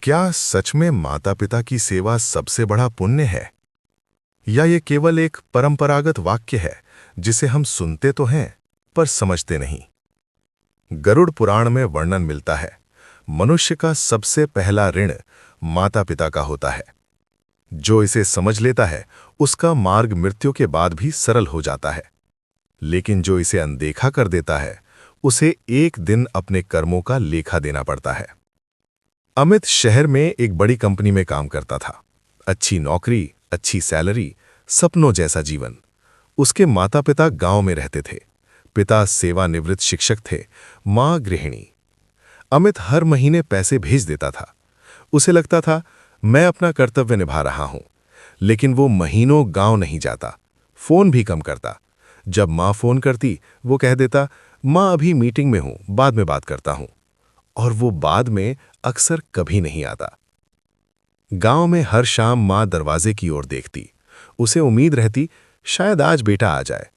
क्या सच में माता पिता की सेवा सबसे बड़ा पुण्य है, या ये केवल एक परंपरागत वाक्य है जिसे हम सुनते तो हैं पर समझते नहीं? गरुड़ पुराण में वर्णन मिलता है, मनुष्य का सबसे पहला ऋण माता पिता का होता है। जो इसे समझ लेता है उसका मार्ग मृत्यु के बाद भी सरल हो जाता है, लेकिन जो इसे अनदेखा कर देता है उसे एक दिन अपने कर्मों का लेखा देना पड़ता है। अमित शहर में एक बड़ी कंपनी में काम करता था। अच्छी नौकरी, अच्छी सैलरी, सपनों जैसा जीवन। उसके माता पिता गांव में रहते थे। पिता सेवानिवृत्त शिक्षक थे, मां गृहिणी। अमित हर महीने पैसे भेज देता था। उसे लगता था मैं अपना कर्तव्य निभा रहा हूं, लेकिन वो महीनों गांव नहीं जाता, फोन भी कम करता। जब मां फोन करती वो कह देता, मां अभी मीटिंग में हूं, बाद में बात करता हूं। और वो बाद में अक्सर कभी नहीं आता। गांव में हर शाम मां दरवाजे की ओर देखती। उसे उम्मीद रहती शायद आज बेटा आ जाए।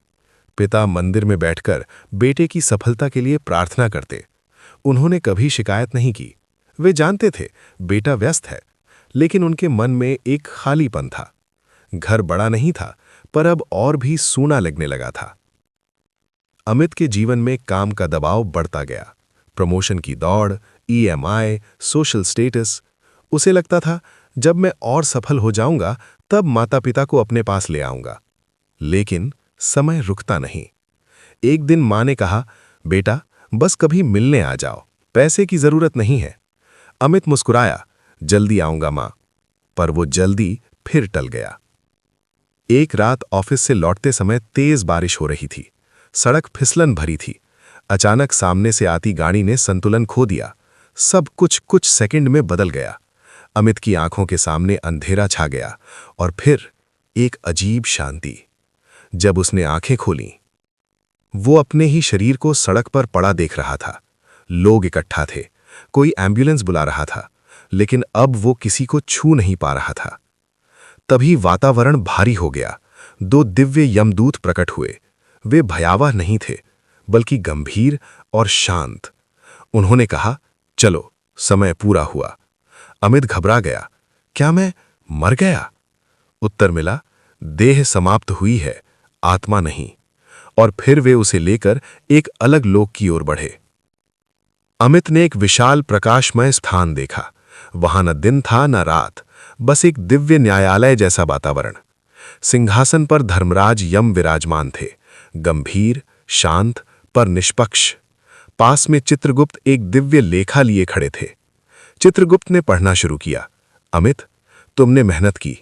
पिता मंदिर में बैठकर बेटे की सफलता के लिए प्रार्थना करते। उन्होंने कभी शिकायत नहीं की। वे जानते थे बेटा व्यस्त है, लेकिन उनके मन में एक खालीपन था। घर बड़ा नहीं था, पर अब और भी सूना लगने लगा था। अमित के जीवन में काम का दबाव बढ़ता गया। प्रमोशन की दौड़, ईएमआई, सोशल स्टेटस। उसे लगता था जब मैं और सफल हो जाऊंगा तब माता पिता को अपने पास ले आऊंगा। लेकिन समय रुकता नहीं। एक दिन मां ने कहा, बेटा बस कभी मिलने आ जाओ, पैसे की जरूरत नहीं है। अमित मुस्कुराया, जल्दी आऊंगा मां। पर वो जल्दी फिर टल गया। एक रात ऑफिस से लौटते समय तेज बारिश हो रही थी। सड़क फिसलन भरी थी। अचानक सामने से आती गाड़ी ने संतुलन खो दिया। सब कुछ सेकंड में बदल गया। अमित की आंखों के सामने अंधेरा छा गया और फिर एक अजीब शांति। जब उसने आंखें खोलीं, वो अपने ही शरीर को सड़क पर पड़ा देख रहा था। लोग इकट्ठा थे, कोई एम्बुलेंस बुला रहा था, लेकिन अब वो किसी को छू नहीं पा रहा था। तभी वातावरण भारी हो गया। दो दिव्य यमदूत प्रकट हुए। वे भयावह नहीं थे, बल्कि गंभीर और शांत। उन्होंने कहा, चलो समय पूरा हुआ। अमित घबरा गया, क्या मैं मर गया? उत्तर मिला, देह समाप्त हुई है, आत्मा नहीं। और फिर वे उसे लेकर एक अलग लोक की ओर बढ़े। अमित ने एक विशाल प्रकाशमय स्थान देखा। वहां न दिन था न रात, बस एक दिव्य न्यायालय जैसा वातावरण। सिंहासन पर धर्मराज यम विराजमान थे, गंभीर, शांत पर निष्पक्ष। पास में चित्रगुप्त एक दिव्य लेखा लिए खड़े थे। चित्रगुप्त ने पढ़ना शुरू किया, अमित, तुमने मेहनत की,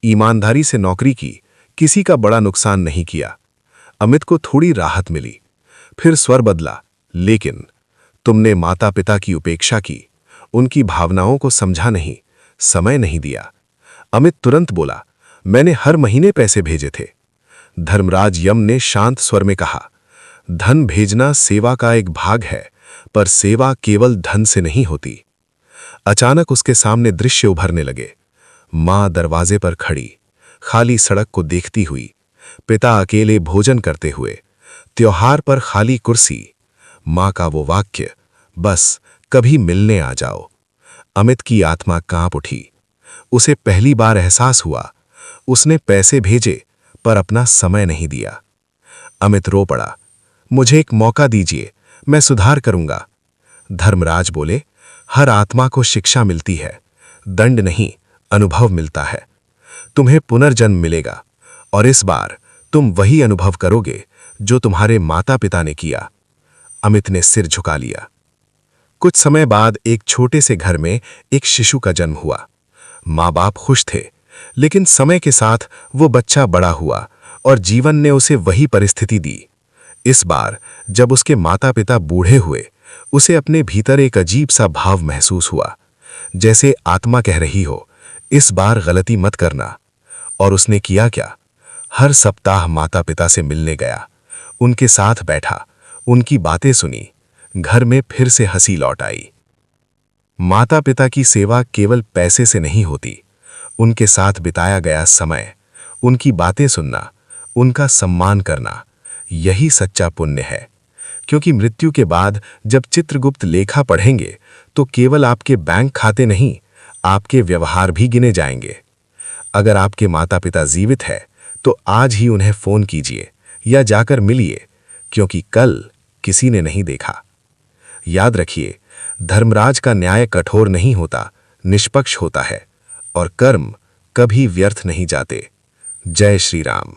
ईमानदारी से नौकरी की, किसी का बड़ा नुकसान नहीं किया। अमित को थोड़ी राहत मिली। फिर स्वर बदला, लेकिन तुमने माता पिता की उपेक्षा की, उनकी भावनाओं को समझा नहीं, समय नहीं दिया। अमित तुरंत बोला, मैंने हर महीने पैसे भेजे थे। धर्मराज यम ने शांत स्वर में कहा, धन भेजना सेवा का एक भाग है, पर सेवा केवल धन से नहीं होती। अचानक उसके सामने दृश्य उभरने लगे। मां दरवाजे पर खड़ी, खाली सड़क को देखती हुई, पिता अकेले भोजन करते हुए, त्योहार पर खाली कुर्सी। मां का वो वाक्य, बस कभी मिलने आ जाओ। अमित की आत्मा कांप उठी। उसे पहली बार एहसास हुआ, उसने पैसे भेजे पर अपना समय नहीं दिया। अमित रो पड़ा, मुझे एक मौका दीजिए, मैं सुधार करूंगा। धर्मराज बोले, हर आत्मा को शिक्षा मिलती है, दंड नहीं, अनुभव मिलता है। तुम्हें पुनर्जन्म मिलेगा और इस बार तुम वही अनुभव करोगे जो तुम्हारे माता पिता ने किया। अमित ने सिर झुका लिया। कुछ समय बाद एक छोटे से घर में एक शिशु का जन्म हुआ। माँ बाप खुश थे, लेकिन समय के साथ वो बच्चा बड़ा हुआ और जीवन ने उसे वही परिस्थिति दी। इस बार जब उसके माता पिता बूढ़े हुए, उसे अपने भीतर एक अजीब सा भाव महसूस हुआ, जैसे आत्मा कह रही हो, इस बार गलती मत करना। और उसने किया क्या? हर सप्ताह माता पिता से मिलने गया, उनके साथ बैठा, उनकी बातें सुनी। घर में फिर से हंसी लौट आई। माता पिता की सेवा केवल पैसे से नहीं होती, उनके साथ बिताया गया समय, उनकी बातें सुनना, उनका सम्मान करना, यही सच्चा पुण्य है। क्योंकि मृत्यु के बाद जब चित्रगुप्त लेखा पढ़ेंगे तो केवल आपके बैंक खाते नहीं, आपके व्यवहार भी गिने जाएंगे। अगर आपके माता पिता जीवित है तो आज ही उन्हें फोन कीजिए या जाकर मिलिए, क्योंकि कल किसी ने नहीं देखा। याद रखिए, धर्मराज का न्याय कठोर नहीं होता, निष्पक्ष होता है, और कर्म कभी व्यर्थ नहीं जाते। जय श्री राम।